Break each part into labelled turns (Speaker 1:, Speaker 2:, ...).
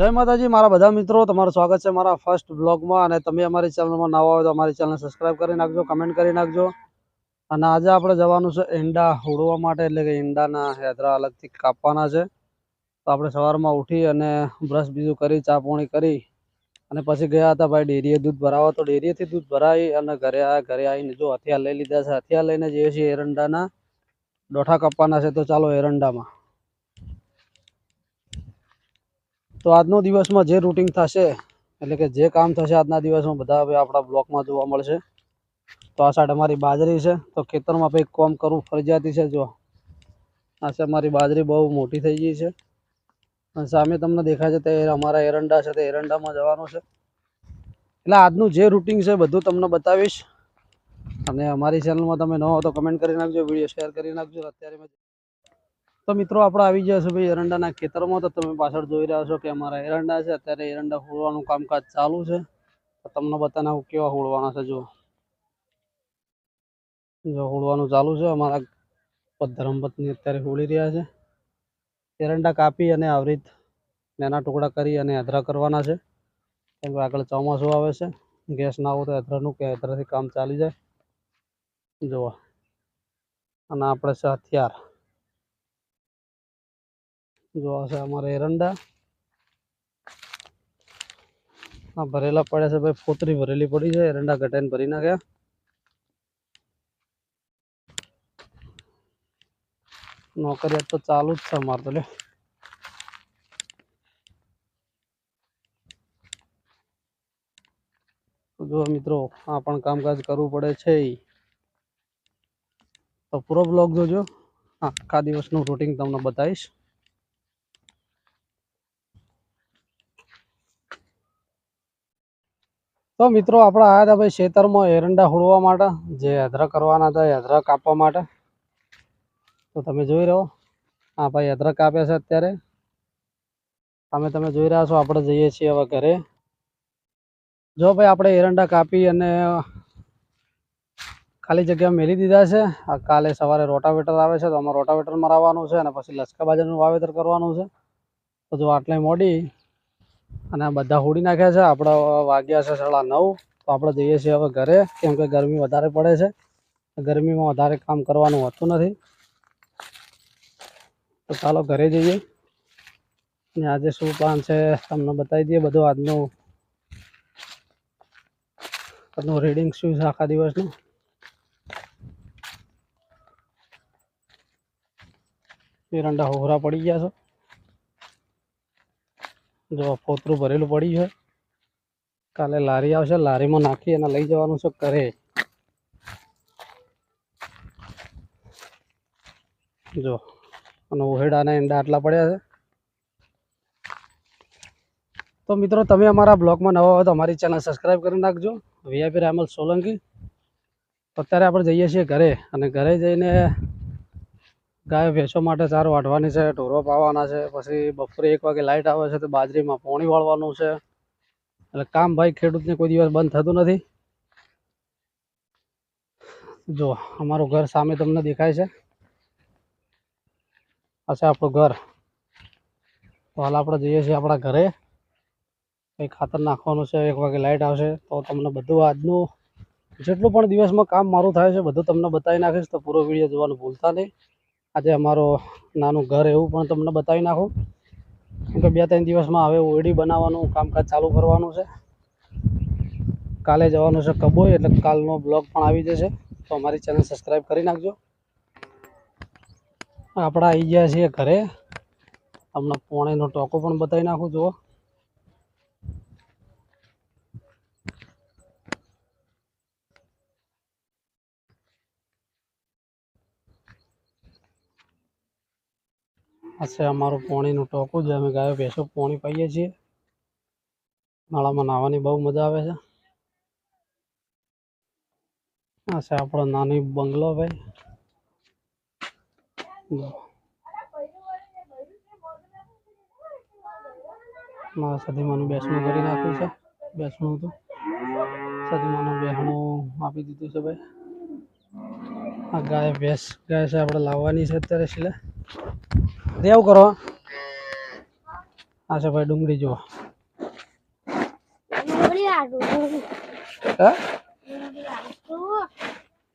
Speaker 1: જય માતાજી મારા બધા મિત્રો, તમારું સ્વાગત છે મારા ફર્સ્ટ બ્લોગમાં. અને તમે અમારી ચેનલમાં નવા હોય તો અમારી ચેનલ સબસ્ક્રાઇબ કરી નાખજો, કમેન્ટ કરી નાખજો. અને આજે આપણે જવાનું છે ઈંડા હોડવા માટે, એટલે કે ઈંડાના હેદરા અલગથી કાપવાના છે. તો આપણે સવારમાં ઉઠી અને બ્રશ બીજું કરી, ચા પાણી કરી અને પછી ગયા હતા ભાઈ ડેરીએ દૂધ ભરાવવા. તો ડેરીએથી દૂધ ભરાવી અને ઘરે આવ્યા. ઘરે આવીને જો હથિયાર લઈ લીધા છે. હથિયાર લઈને જઈએ છીએ એરંડાના ડોઠા કાપવાના છે. તો ચાલો એરંડામાં. તો આજનો દિવસમાં જે રૂટિન થશે, એટલે કે જે કામ થશે આજના દિવસમાં, બધા હવે આપણા બ્લોકમાં જોવા મળશે. તો આ સાઈડ અમારી બાજરી છે. તો ખેતરમાં કંઈક કામ કરવું ફરજિયાતી છે. જો આ છે અમારી બાજરી, બહુ મોટી થઈ ગઈ છે. અને સામે તમને દેખાય છે તે અમારા એરંડા છે. તે એરંડામાં જવાનું છે. એટલે આજનું જે રૂટિન છે બધું તમને બતાવીશ. અને અમારી ચેનલમાં તમે ન હો તો કમેન્ટ કરી નાખજો, વિડીયો શેર કરી નાખજો. અત્યારે તો મિત્રો આપણે આવી ગયા છે ભાઈ એરંડાના ખેતરમાં. તો તમે પાછળ જોઈ રહ્યા છો કે અમારા એરંડા છે. અત્યારે એરંડા હોળવાનું કામકાજ ચાલુ છે. તો તમને બતાવું કેવા હોળવાના છે. જો હોળવાનું ચાલુ છે. અમારા ધર્મપત્ની અત્યારે હોળી રહ્યા છે. એરંડા કાપી અને આવી રીત નાના ટુકડા કરી અને અધરા કરવાના છે. કેમ કે આગળ ચોમાસું આવે છે, ગેસ ના હોય તો અધરાનું કે અધરાથી કામ ચાલી જાય. જોવા અને આપણે છે હથિયાર. જો છે અમારા એરંડા. આ ભરેલા પડ્યા છે ભાઈ, ફોતરી ભરેલી પડી છે. એરંડા ઘટાઈને ભરી નાખ્યા. નોકરિયાત તો ચાલુ જ છે અમારે તો. જો મિત્રો આ પણ કામકાજ કરવું પડે છે. તો પૂરો બ્લોગ જોજો, આખા દિવસનું રૂટિન તમને બતાવીશ. તો મિત્રો આપણે આવ્યા હતા ભાઈ ખેતરમાં એરંડા હોળવા માટે, જે અધરા કરવાના હતા, અધરા કાપવા માટે. તો તમે જોઈ રહ્યો, હા ભાઈ અદરક કાપ્યા છે અત્યારે. તમે જોઈ રહ્યા છો. આપણે જઈએ છીએ હવે ઘરે. જો ભાઈ આપણે એરંડા કાપી અને ખાલી જગ્યા મેલી દીધા છે. કાલે સવારે રોટાવેટર આવે છે, તો અમારે રોટાવેટર મરાવવાનું છે. અને પછી લસકા બાજરાનું વાવેતર કરવાનું છે. તો જો આટલે મોડી અને બધા હોડી નાખ્યા છે. આપણે વાગ્યા છે 9:30. તો આપણે જઈએ છીએ હવે ઘરે, કેમ કે ગરમી વધારે પડે છે. ગરમીમાં વધારે કામ કરવાનું હોતું નથી. તો ચાલો ઘરે જઈએ અને આજે શું પ્લાન છે તમને બતાવી દઈએ. બધું આજનું રીડિંગ શું છે આખા દિવસનું. એરંડા હોરા પડી ગયા છે. જો ફોતરું ભરેલું પડી છે. કાલે લારી આવશે, લારીમાં નાખી અને લઈ જવાનું છે ઘરે. જો અને ઓહેડાના ઈંડા આટલા પડ્યા છે. તો મિત્રો તમે અમારા બ્લોગમાં નવા હોય તો અમારી ચેનલ સબસ્ક્રાઈબ કરી નાખજો, વીઆઈપી રામલ સોલંકી. અત્યારે આપણે જઈએ છીએ ઘરે. અને ઘરે જઈને ગાય ભેંસો માટે ચારો વાઢવાની છે, ઢોરો પાવાના છે. પછી બપોરે 1 વાગે લાઇટ આવે છે તો બાજરીમાં પાણી વાળવાનું છે. એટલે કામ ભાઈ ખેડૂતને કોઈ દિવસ બંધ થતું નથી. જો અમારું ઘર સામે તમને દેખાય છે, આ છે આપણું ઘર. તો હાલ આપણે જઈએ છીએ આપણા ઘરે. કંઈ ખાતર નાખવાનું છે. 1 વાગે લાઇટ આવશે તો તમને બધું આજનું જેટલું પણ દિવસમાં કામ મારું થાય છે બધું તમને બતાવી નાખીશ. તો પૂરો વિડીયો જોવાનું ભૂલતા નહીં. આજે અમારો નાનું ઘર એવું પણ તમને બતાવી નાખું. કેમ કે 2-3 દિવસમાં હવે ઓયડી બનાવવાનું કામકાજ ચાલુ કરવાનું છે. કાલે જવાનું છે કબોઈ, એટલે કાલનો બ્લોગ પણ આવી જશે. તો અમારી ચેનલ સબસ્ક્રાઈબ કરી નાખજો. આપણે આવી ગયા છીએ ઘરે. તમને પોણીનો ટોકો પણ બતાવી નાખું. જુઓ આ છે અમારું પાણીનું ટોકું, જે અમે ગાયો ભેંસો પાણી પાઈએ છીએ. નાળામાં નાહવાની બહુ મજા આવે છે. આ છે આપણો નાની બંગલો ભાઈ. સધીમાનું બેસણું કરી નાખ્યું છે. બેસણું હતું, સધીમાનું બેસણું આપી દીધું છે ભાઈ. આ ગાય છે આપણે લાવવાની છે અત્યારે. સિલે દેવ કરો. આ છે ભાઈ ડુંગળી જો.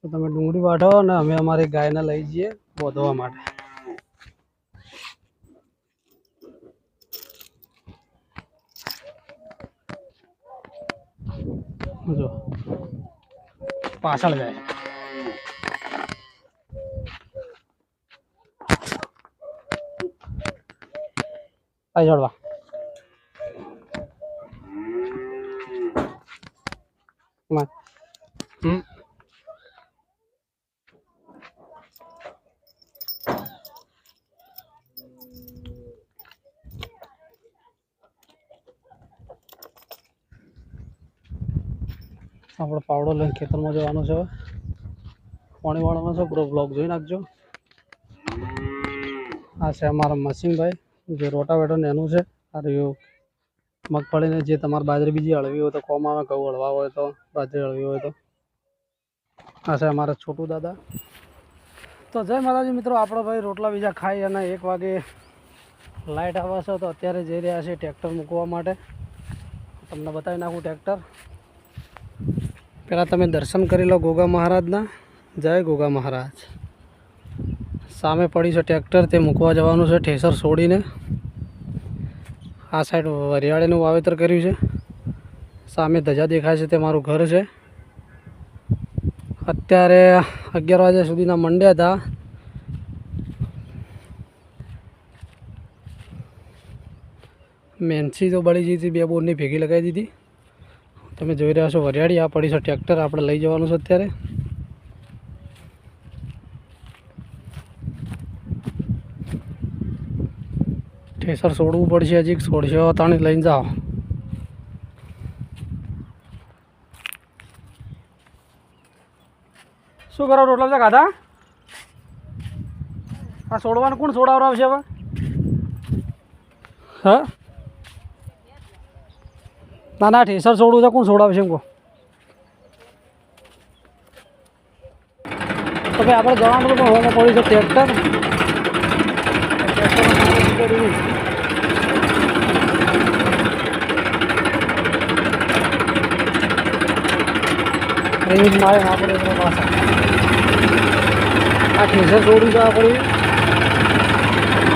Speaker 1: તો તમે ડુંગળી વાઢો ને અમે અમારી ગાયને લઈ જઈએ બોધવા માટે. જો પાછળ જાય. આ જોડવા આપણે પાવડો લઈને ખેતરમાં જવાનું છે. પાણી વાળવાનો છે. પૂરો બ્લોક જોઈ નાખજો. આ છે અમારા મસીનભાઈ જે રોટાવેટર એનું છે. આ રહ્યું મગફળીને જે તમારે બાજરી બીજી હળવી હોય તો કોમ આવે, ઘઉં હળવા હોય તો, બાજરી હળવી હોય તો. આ છે અમારા છોટું દાદા. તો જય માતાજી મિત્રો, આપણો ભાઈ રોટલા બીજા ખાઈ અને 1 વાગે લાઇટ આવે છે. તો અત્યારે જઈ રહ્યા છે ટ્રેક્ટર મૂકવા માટે. તમને બતાવી નાખું ટ્રેક્ટર. પહેલાં તમે દર્શન કરી લો ગોગા મહારાજના. જય ગોગા મહારાજ. સામે પડી છે ટ્રેક્ટર, તે મૂકવા જવાનું છે ઠેસર છોડીને. આ સાઈડ વરિયાળીનું વાવેતર કર્યું છે. સામે ધજા દેખાય છે તે મારું ઘર છે. અત્યારે 11 વાગ્યા સુધીના મંડ્યા હતા. મેન્સી તો બળી ગઈ હતી, 2 બોરની ભેગી લગાવી દીધી. તમે જોઈ રહ્યા છો વરિયાળી. આ પડી છે ટ્રેક્ટર, આપણે લઈ જવાનું છે અત્યારે. ઠેસર છોડવું પડશે હજી. છોડશો તાણી લઈને જાઓ. શું કરો? રોટલા બધા ખાધા? આ છોડવાનું કોણ છોડાવરાવશે હવે? હા ના ના, ઠેસર છોડવું છે, કોણ છોડાવશે એમ કહો? તો ભાઈ આપણે જવાનું તો પણ હોમાં પડ્યું છે ટ્રેક્ટર. મારે ના પડે પાછા. આ ઠેસર છોડ્યું છે આપણે.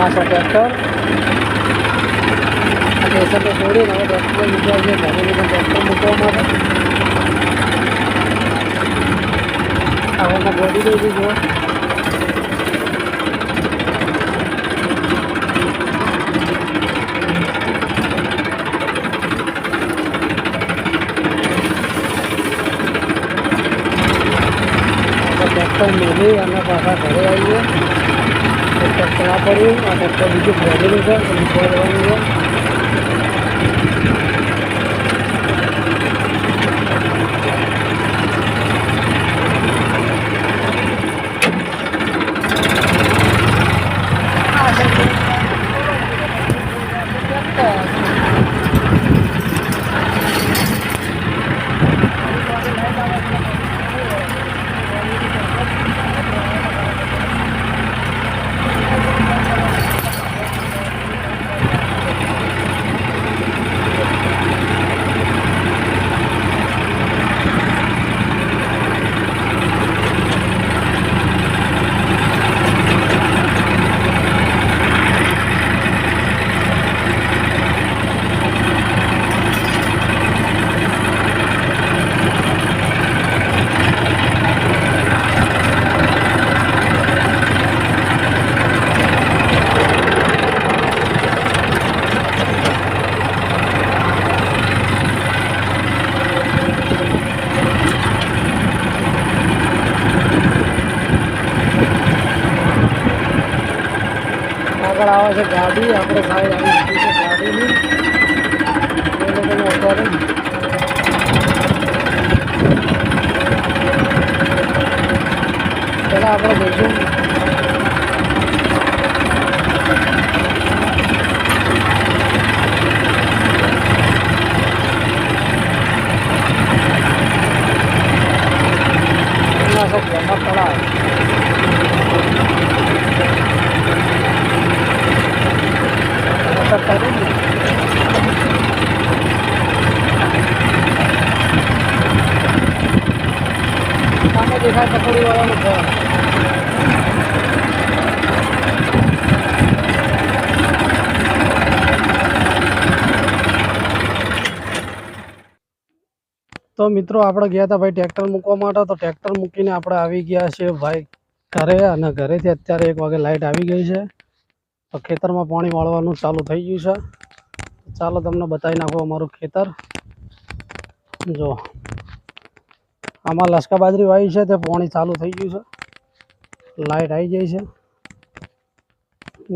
Speaker 1: આ છે ટ્રેક્ટર. ઠેસરને છોડીને હવે ટ્રેક્ટર મૂકવા છે. ટ્રેક્ટર મૂકવા માટે આવામાં ગોડી દઈ દીધું. ટ્રેક્ટર મેળવી અને પાછા ઘરે આવીએ. ટ્રેક્ટર આ પડ્યું. આ ટ્રેક્ટર બીજું ભરેલું છે, મૂકવા જવાનું છે. આગળ આવે છે ગાડી. આપણે સાઈડ આવી છે ગાડીની. એ લોકોને અત્યારે પહેલાં આપણે જઈશું તળાવ. કરી સામે દેખાય પકોડીવાળાનું ઘર. તો મિત્રો આપણે ગયા હતા ભાઈ ટ્રેક્ટર મૂકવા માટે. તો ટ્રેક્ટર મૂકીને આપણે આવી ગયા છે ભાઈ ઘરે, અને ઘરેથી અત્યારે 1 વાગે લાઇટ આવી ગઈ છે. તો ખેતરમાં પાણી વાળવાનું ચાલુ થઈ ગયું છે. ચાલો તમને બતાવી નાખો અમારું ખેતર. જો આમાં લસકા બાજરી વાવી છે, તે પાણી ચાલુ થઈ ગયું છે, લાઇટ આવી જાય છે.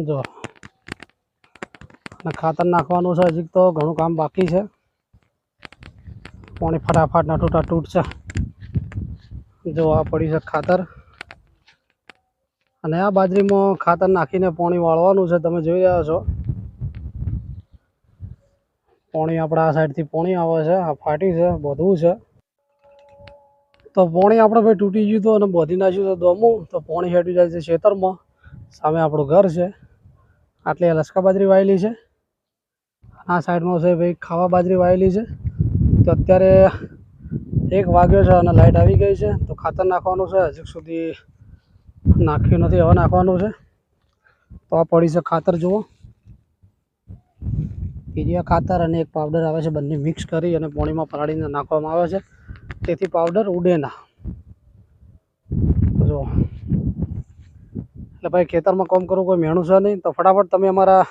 Speaker 1: જો અને ખાતર નાખવાનું છે, હજી તો ઘણું કામ બાકી છે. પાણી ફટાફટ ના તૂટશે. જો આ પડી છે ખાતર, અને આ બાજરીમાં ખાતર નાખીને પાણી વાળવાનું છે. તમે જોઈ રહ્યા છો પાણી આપણે આ સાઈડથી પાણી આવે છે, આ ફાટી છે, બધું છે. તો પાણી આપણે ભાઈ તૂટી ગયું હતું અને બોધી નાખ્યું છે દોમું. તો પાણી હેઠું જાય છે ખેતરમાં. સામે આપણું ઘર છે. આટલી લસકા બાજરી વાવેલી છે. આ સાઈડમાં છે ભાઈ ખાવા બાજરી વાવેલી છે. તો અત્યારે 1 વાગ્યો છે અને લાઇટ આવી ગઈ છે. તો ખાતર નાખવાનું છે, હજી સુધી નાખ્યું નથી, હવે નાખવાનું છે. તો આ પડી છે ખાતર. જુઓ, યુરિયા ખાતર અને એક પાવડર આવે છે, બંને મિક્સ કરી અને પાણીમાં પલાળીને નાખવામાં આવે છે, તેથી પાવડર ઉડે ના. જો એટલે ભાઈ ખેતરમાં કામ કરવું કોઈ મહેણું છે નહીં. તો ફટાફટ તમે અમારા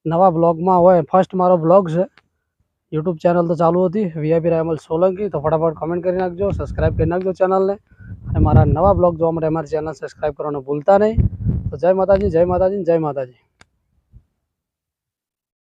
Speaker 1: નવા બ્લોગમાં હોય, ફર્સ્ટ મારો બ્લોગ છે. યુટ્યુબ ચેનલ તો ચાલુ હતી VIP રાયમલ સોલંકી. તો ફટાફટ કમેન્ટ કરી નાખજો, સબસ્ક્રાઈબ કરી નાખજો ચેનલને, અને મારા નવા બ્લોગ જોવા માટે અમારી ચેનલ સબસ્ક્રાઈબ કરવાનું ભૂલતા નહીં. તો જય માતાજી, જય માતાજી, જય માતાજી.